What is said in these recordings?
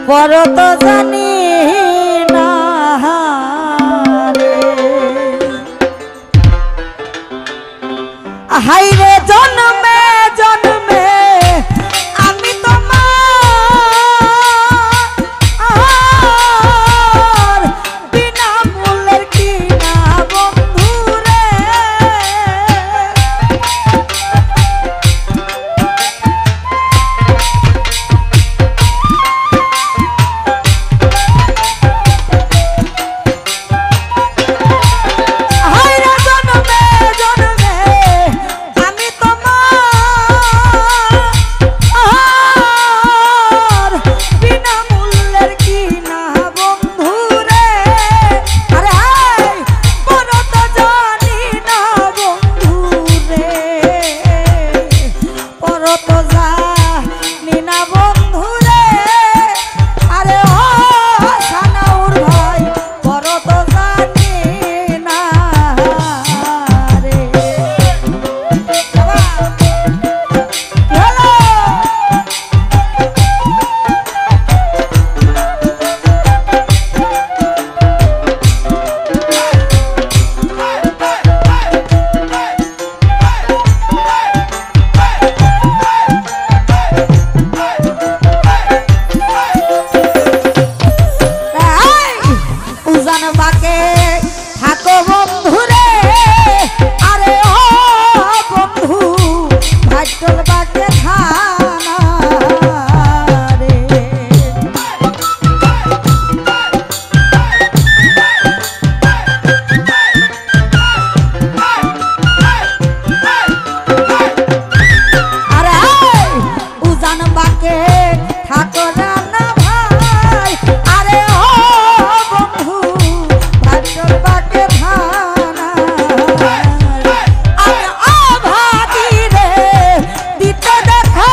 পর তো জানি না রে। হাই রে জন্মে জন্মে আমি তোমার বিনা মূল্যের কিনা বন্ধু রে। হাই রে জন্মে জন্মে আমি তোমার বিনা মূল্যের কিনা বন্ধু রে। আরে হাই বড় তো জানি না বন্ধু রে, বড় তো জানি না বন্ধু রে। আরে ও সানাউর ভাই বড় তো জানি না রে। বাবা, কি হলো? এই, উজান বাকে থাকো বন্ধু রে। আরে ও বন্ধু ভাগ্যর বাকে থানা রে। আরে এই, উজান বাকে থাকো রানা ভাই। আরে ও বন্ধু ভাগ্যর বাকে থানা রে। আমি অভাগী রে দিতে দেখা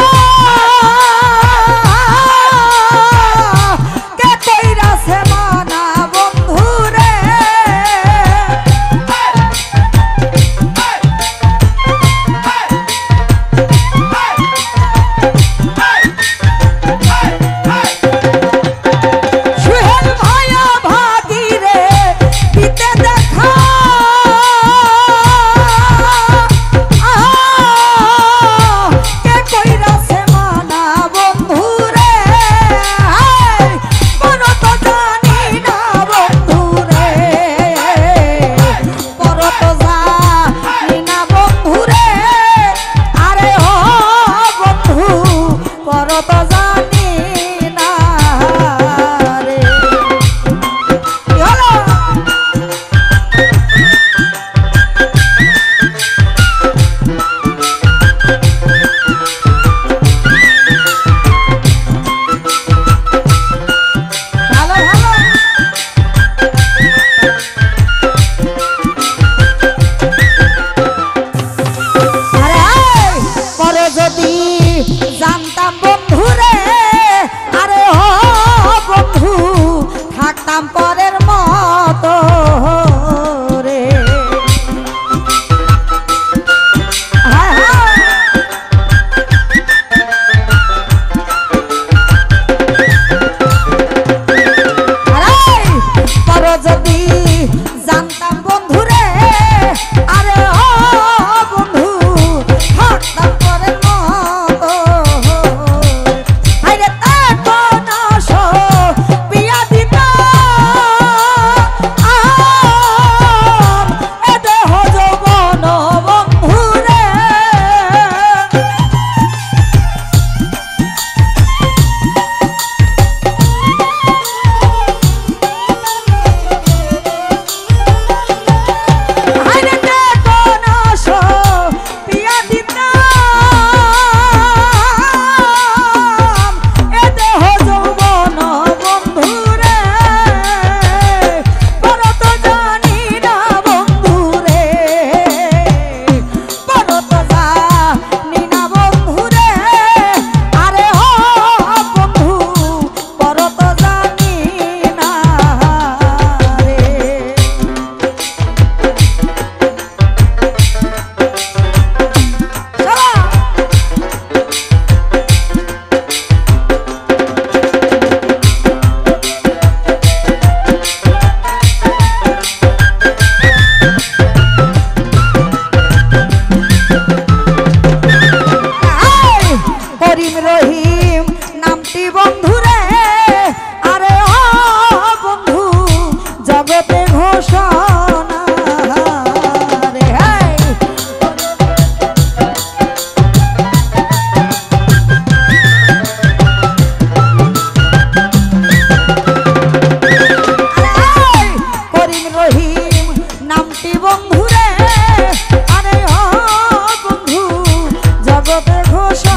ঘোষণা